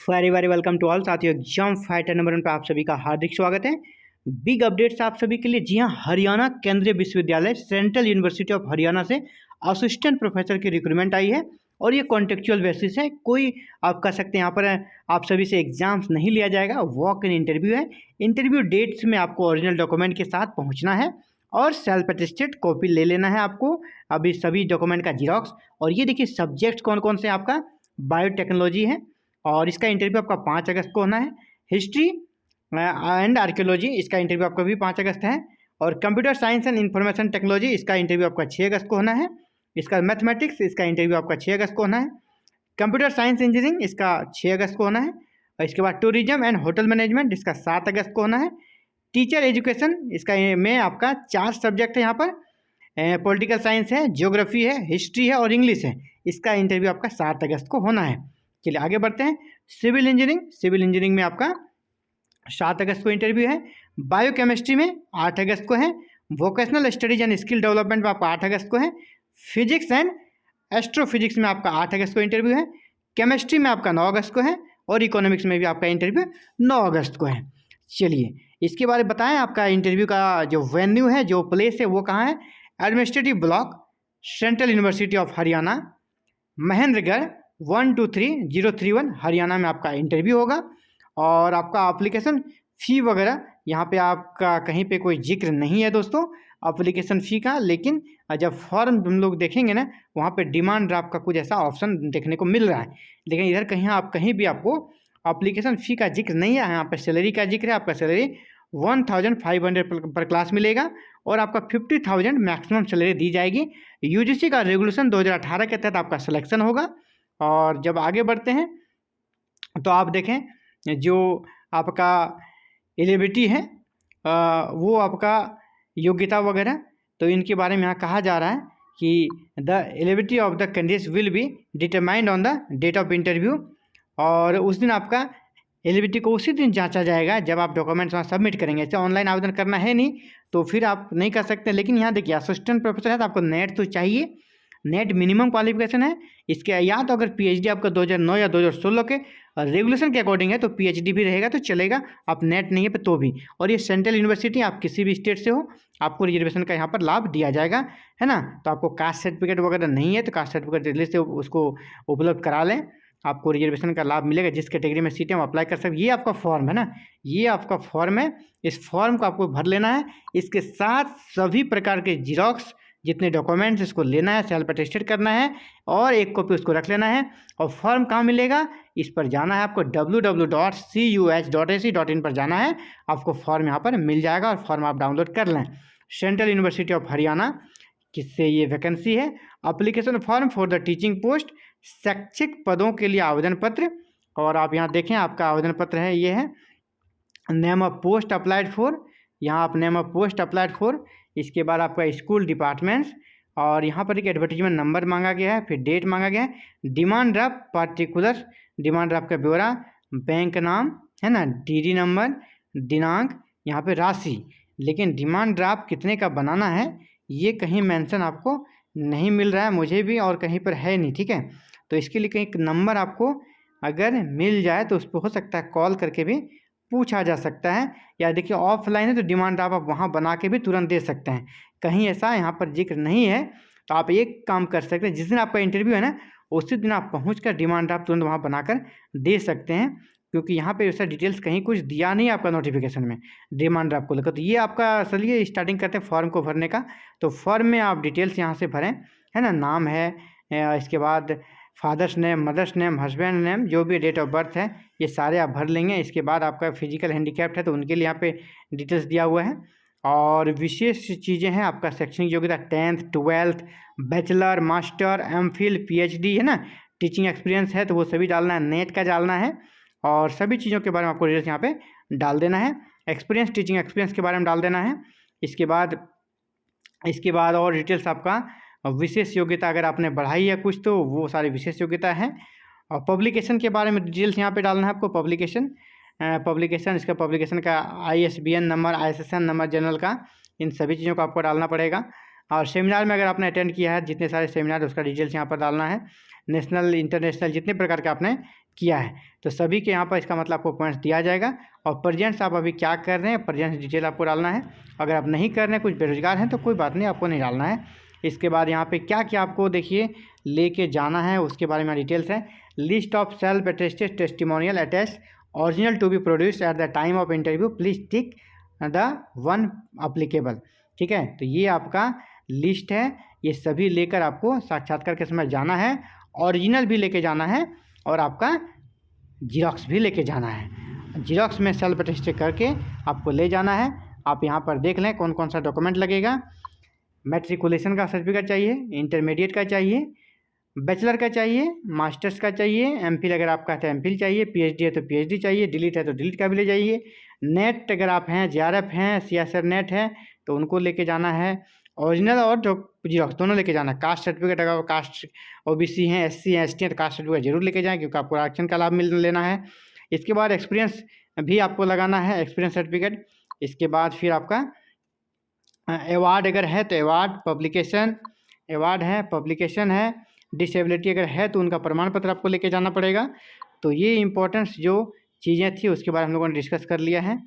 Very very welcome to all साथियों। Exam fighter number 1 पर आप सभी का हार्दिक स्वागत है। बिग अपडेट्स आप सभी के लिए। जी हाँ, हरियाणा केंद्रीय विश्वविद्यालय सेंट्रल यूनिवर्सिटी ऑफ हरियाणा से असिस्टेंट प्रोफेसर की रिक्रूटमेंट आई है और ये कॉन्टेक्चुअल बेसिस है। कोई आप कह सकते हैं यहाँ पर आप सभी से एग्जाम्स नहीं लिया जाएगा, वॉक इन इंटरव्यू है। इंटरव्यू डेट्स में आपको ओरिजिनल डॉक्यूमेंट के साथ पहुँचना है और सेल्फ अटेस्टेड कॉपी ले लेना है आपको, अभी सभी डॉक्यूमेंट का जीरोक्स। और ये देखिए सब्जेक्ट कौन कौन से आपका बायोटेक्नोलॉजी है और इसका इंटरव्यू आपका 5 अगस्त को होना है। हिस्ट्री एंड आर्कियोलॉजी इसका इंटरव्यू आपका भी 5 अगस्त है। और computer science and information technology इसका इंटरव्यू आपका 6 अगस्त को होना है। इसका मैथमेटिक्स इसका इंटरव्यू आपका 6 अगस्त को होना है। कंप्यूटर साइंस इंजीनियरिंग इसका 6 अगस्त को होना है। और इसके बाद टूरिज्म एंड होटल मैनेजमेंट इसका 7 अगस्त को होना है। टीचर एजुकेशन इसका में आपका 4 सब्जेक्ट है यहाँ पर, पॉलिटिकल साइंस है, ज्योग्राफी है, हिस्ट्री है और इंग्लिश है। इसका इंटरव्यू आपका 7 अगस्त को होना है। चलिए आगे बढ़ते हैं। सिविल इंजीनियरिंग में आपका 7 अगस्त को इंटरव्यू है। बायोकेमिस्ट्री में 8 अगस्त को है। Vocational studies and skill development में आपका 8 अगस्त को है। फिजिक्स एंड एस्ट्रोफिजिक्स में आपका 8 अगस्त को इंटरव्यू है। केमिस्ट्री में आपका 9 अगस्त को है और इकोनॉमिक्स में भी आपका इंटरव्यू 9 अगस्त को है। चलिए इसके बारे में बताएं, आपका इंटरव्यू का जो वेन्यू है, जो प्लेस है वो कहाँ है। Administrative block, central university of Haryana, Mahendragarh 123031 Haryana में आपका इंटरव्यू होगा। और आपका एप्लीकेशन फ़ी वगैरह यहाँ पे आपका कहीं पे कोई जिक्र नहीं है दोस्तों एप्लीकेशन फ़ी का, लेकिन जब फॉर्म हम लोग देखेंगे ना वहाँ पे डिमांड ड्राफ्ट का कुछ ऐसा ऑप्शन देखने को मिल रहा है, लेकिन इधर कहीं भी आपको एप्लीकेशन फ़ी का जिक्र नहीं है। यहाँ पर सैलरी का जिक्र है। आपका सैलरी 1500 पर क्लास मिलेगा और आपका 50,000 मैक्सिमम सैलरी दी जाएगी। यूजीसी का रेगुलेशन 2018 के तहत आपका सिलेक्शन होगा। और जब आगे बढ़ते हैं तो आप देखें जो आपका एलिजिबिलिटी है वो आपका योग्यता वगैरह, तो इनके बारे में यहाँ कहा जा रहा है कि the eligibility of the candidates will be determined on the date of interview. और उस दिन आपका एलिजिबिलिटी को उसी दिन जांचा जाएगा जब आप डॉक्यूमेंट्स वहाँ सबमिट करेंगे। ऐसे ऑनलाइन आवेदन करना है नहीं तो फिर आप नहीं कर सकते। लेकिन यहाँ देखिए असिस्टेंट प्रोफेसर है तो आपको नेट तो चाहिए, नेट मिनिमम क्वालिफिकेशन है इसके। या तो अगर पीएचडी आपका 2009 या 2016 के रेगुलेशन के अकॉर्डिंग है तो पीएचडी भी रहेगा तो चलेगा, आप नेट नहीं है तो भी। और ये सेंट्रल यूनिवर्सिटी, आप किसी भी स्टेट से हो आपको रिजर्वेशन का यहाँ पर लाभ दिया जाएगा, है ना। तो आपको कास्ट सर्टिफिकेट वगैरह नहीं है तो कास्ट सर्टिफिकेट दिल्ली से उसको उपलब्ध करा लें, आपको रिजर्वेशन का लाभ मिलेगा। जिस कैटेगरी में सीटें हम अप्लाई कर सकते। ये आपका फॉर्म है ना, ये आपका फॉर्म है। इस फॉर्म को आपको भर लेना है। इसके साथ सभी प्रकार के जीरोक्स जितने डॉक्यूमेंट्स इसको लेना है, सेल्फ अटेस्टेड करना है और एक कॉपी उसको रख लेना है। और फॉर्म कहाँ मिलेगा, इस पर जाना है आपको www.cuh.ac.in पर जाना है। आपको फॉर्म यहाँ पर मिल जाएगा और फॉर्म आप डाउनलोड कर लें। सेंट्रल यूनिवर्सिटी ऑफ हरियाणा किससे ये वैकेंसी है। Application form for the teaching post, शैक्षिक पदों के लिए आवेदन पत्र। और आप यहाँ देखें आपका आवेदन पत्र है, ये है name of post applied for, यहाँ आप name of post applied for. इसके बाद आपका स्कूल डिपार्टमेंट्स और यहाँ पर एक एडवर्टीजमेंट नंबर मांगा गया है, फिर डेट मांगा गया है, demand draft particular, demand draft का ब्यौरा, बैंक नाम है ना, डीडी नंबर, दिनांक, यहाँ पे राशि। लेकिन डिमांड ड्राफ्ट कितने का बनाना है ये कहीं मेंशन आपको नहीं मिल रहा है, मुझे भी, और कहीं पर है नहीं, ठीक है। तो इसके लिए कहीं नंबर आपको अगर मिल जाए तो उस पर हो सकता है कॉल करके भी पूछा जा सकता है। या देखिए ऑफलाइन है तो डिमांड ड्राफ्ट आप वहाँ बना के भी तुरंत दे सकते हैं। कहीं ऐसा यहाँ पर जिक्र नहीं है तो आप एक काम कर सकते हैं, जिस दिन आपका इंटरव्यू है ना उसी दिन आप पहुँच डिमांड ड्राफ्ट तुरंत वहाँ बनाकर दे सकते हैं, क्योंकि यहाँ पे ऐसा डिटेल्स कहीं कुछ दिया नहीं आपका नोटिफिकेशन में डिमांड ड्राफ्ट को लेकर। तो ये आपका चलिए स्टार्टिंग करते हैं फॉर्म को भरने का। तो फॉर्म में आप डिटेल्स यहाँ से भरें, है ना, नाम है, इसके बाद father's name, mother's name, husband name, जो भी डेट ऑफ बर्थ है ये सारे आप भर लेंगे। इसके बाद आपका फिजिकल हैंडीकैप्ड है तो उनके लिए यहाँ पे डिटेल्स दिया हुआ है। और विशेष चीज़ें हैं आपका शैक्षणिक योग्यता 10th 12th, bachelor, master, MPhil, PhD, है ना, टीचिंग एक्सपीरियंस है तो वो सभी डालना है, नेट का डालना है और सभी चीज़ों के बारे में आपको डिटेल्स यहाँ पे डाल देना है। एक्सपीरियंस, टीचिंग एक्सपीरियंस के बारे में डाल देना है। इसके बाद और डिटेल्स आपका विशेष योग्यता, अगर आपने पढ़ाई है कुछ तो वो सारी विशेष योग्यता है। और पब्लिकेशन के बारे में डिटेल्स यहाँ पे डालना है आपको। पब्लिकेशन इसका पब्लिकेशन का ISBN number, ISSN number general का, इन सभी चीज़ों को आपको डालना पड़ेगा। और सेमिनार में अगर आपने अटेंड किया है, जितने सारे सेमिनार उसका डिटेल्स यहाँ पर डालना है। नेशनल इंटरनेशनल जितने प्रकार के आपने किया है। तो सभी के यहाँ पर इसका मतलब आपको पॉइंट्स दिया जाएगा। और प्रेजेंट्स आप अभी क्या कर रहे हैं, प्रेजेंट्स डिटेल आपको डालना है। अगर आप नहीं कर रहे हैं, कुछ बेरोजगार हैं, तो कोई बात नहीं, आपको नहीं डालना है। इसके बाद यहाँ पे क्या क्या आपको देखिए लेके जाना है, उसके बारे में डिटेल्स है। List of self attested testimonial attach original to be produce at the time of interview, please tick the one applicable. ठीक है, तो ये आपका लिस्ट है। ये सभी लेकर आपको साक्षात्कार के समय जाना है। ओरिजिनल भी लेके जाना है और आपका जीरोक्स भी लेके जाना है। जीरोक्स में सेल्फ अटेस्टेड करके आपको ले जाना है। आप यहाँ पर देख लें कौन कौन सा डॉक्यूमेंट लगेगा। मैट्रिकुलेशन का सर्टिफिकेट चाहिए, इंटरमीडिएट का चाहिए, बैचलर का चाहिए, मास्टर्स का चाहिए, एमफिल अगर आपका है तो एमफिल चाहिए, पीएचडी है तो पीएचडी चाहिए, डिलीट है तो डिलीट का भी ले जाइए। नेट अगर आप हैं, जेआरएफ हैं, सीएसआर नेट है तो उनको लेके जाना है। ओरिजिनल और जीरोक्स दोनों लेके जाना है। कास्ट सर्टिफिकेट अगर कास्ट ओबीसी हैं, एससी हैं, एसटी हैं तो कास्ट सर्टिफिकेट जरूर लेके जाएं, क्योंकि आपको आरक्षण का लाभ लेना है। इसके बाद एक्सपीरियंस भी आपको लगाना है, एक्सपीरियंस सर्टिफिकेट। इसके बाद फिर आपका अवार्ड अगर है तो अवार्ड, पब्लिकेशन अवार्ड है, पब्लिकेशन है। डिसेबिलिटी अगर है तो उनका प्रमाण पत्र आपको लेके जाना पड़ेगा। तो ये इम्पोर्टेंट्स जो चीज़ें थी उसके बारे में हम लोगों ने डिस्कस कर लिया है।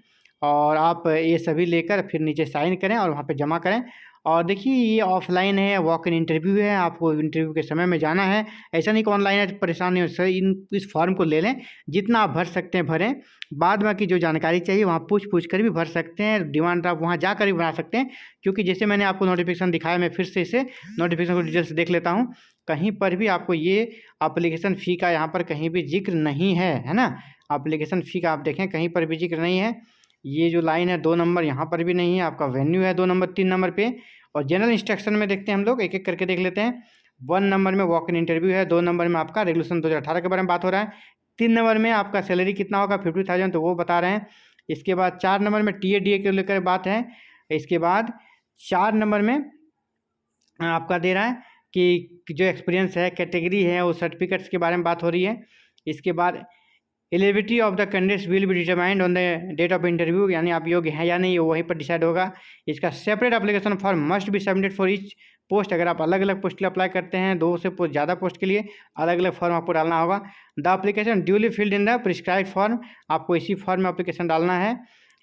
और आप ये सभी लेकर फिर नीचे साइन करें और वहाँ पे जमा करें। और देखिए ये ऑफलाइन है, वॉक इन इंटरव्यू है, आपको इंटरव्यू के समय में जाना है। ऐसा नहीं कि ऑनलाइन है, परेशान नहीं हो सर। इस फॉर्म को ले लें, जितना आप भर सकते हैं भरें। बाद बाकी जो जानकारी चाहिए वहाँ पूछ कर भी भर सकते हैं। डिमांड ड्राफ्ट वहाँ जाकर भी बना सकते हैं, क्योंकि जैसे मैंने आपको नोटिफिकेशन दिखाया, मैं फिर से इसे नोटिफिकेशन को डिटेल से देख लेता हूँ। कहीं पर भी आपको ये एप्लीकेशन फ़ी का यहाँ पर कहीं भी जिक्र नहीं है ना। एप्लीकेशन फ़ी का आप देखें कहीं पर भी जिक्र नहीं है। ये जो लाइन है 2 नंबर यहाँ पर भी नहीं है। आपका वेन्यू है 2 नंबर, 3 नंबर पे। और जनरल इंस्ट्रक्शन में देखते हैं हम लोग, एक एक करके देख लेते हैं। 1 नंबर में वॉक इन इंटरव्यू है, 2 नंबर में आपका रेगुलेशन 2018 के बारे में बात हो रहा है, 3 नंबर में आपका सैलरी कितना होगा 50,000 तो वो बता रहे हैं। इसके बाद 4 नंबर में टीए डीए को लेकर बात है। इसके बाद 4 नंबर में आपका दे रहा है कि जो एक्सपीरियंस है, कैटेगरी है, वो सर्टिफिकेट्स के बारे में बात हो रही है। इसके बाद eligibility of the candidates will be determined on the date of interview, यानी आप योग्य हैं या नहीं वो वहीं पर डिसाइड होगा। इसका separate application form must be submitted for each post. अगर आप अलग अलग पोस्ट के लिए अप्लाई करते हैं, 2 से ज़्यादा पोस्ट के लिए अलग अलग फॉर्म आपको डालना होगा। The application duly filled in the prescribed form, आपको इसी फॉर्म में एप्लीकेशन डालना है।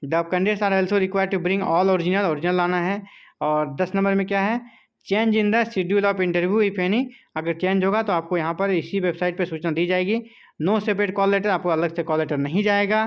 The candidates are also required to bring all original लाना है। और 10 नंबर में क्या है, change in the schedule of interview if any, अगर चेंज होगा तो आपको यहाँ पर इसी वेबसाइट पर सूचना दी जाएगी। नो सेपरेट कॉल लेटर, आपको अलग से कॉल लेटर नहीं जाएगा।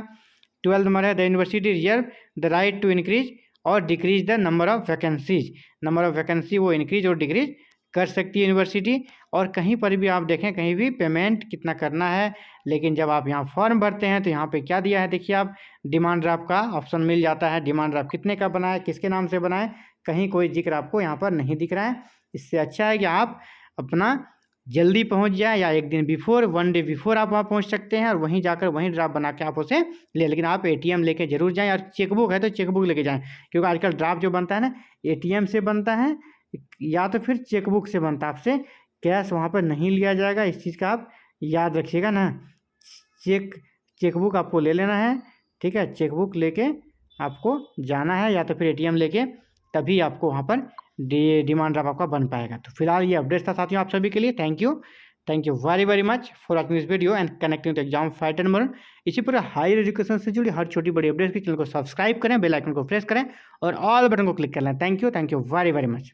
12 नंबर है, the university reserve the right to increase or decrease the number of vacancies. Number of vacancy वो इंक्रीज और डिक्रीज कर सकती है यूनिवर्सिटी। और कहीं पर भी आप देखें, कहीं भी पेमेंट कितना करना है, लेकिन जब आप यहाँ फॉर्म भरते हैं तो यहाँ पे क्या दिया है देखिए, आप डिमांड ड्राफ्ट का ऑप्शन मिल जाता है। डिमांड ड्राफ्ट कितने का बना है, किसके नाम से बना है, कहीं कोई जिक्र आपको यहाँ पर नहीं दिख रहा है। इससे अच्छा है कि आप अपना जल्दी पहुंच जाए, या एक दिन बिफोर, 1 डे बिफोर आप वहाँ पहुंच सकते हैं और वहीं जाकर वहीं ड्राफ्ट बना के आप उसे ले। लेकिन आप एटीएम लेके जरूर जाएं, और चेकबुक है तो चेकबुक लेके जाएं, क्योंकि आजकल ड्राफ्ट जो बनता है ना, एटीएम से बनता है या तो फिर चेकबुक से बनता है। आपसे कैश वहाँ पर नहीं लिया जाएगा, इस चीज़ का आप याद रखिएगा ना। चेकबुक आपको ले लेना है, ठीक है। चेकबुक लेके आपको जाना है, या तो फिर एटीएम लेके, तभी आपको वहाँ पर डिमांड ड्राफ्ट आपका बन पाएगा। तो फिलहाल ये अपडेट था साथियों आप सभी के लिए। Thank you very much for watching this video and connecting to exam fighter number. इसी पूरा हायर एजुकेशन से जुड़ी हर छोटी बड़ी अपडेट्स के चैनल को सब्सक्राइब करें, बेल आइकन को प्रेस करें और ऑल बटन को क्लिक कर लें। Thank you very much.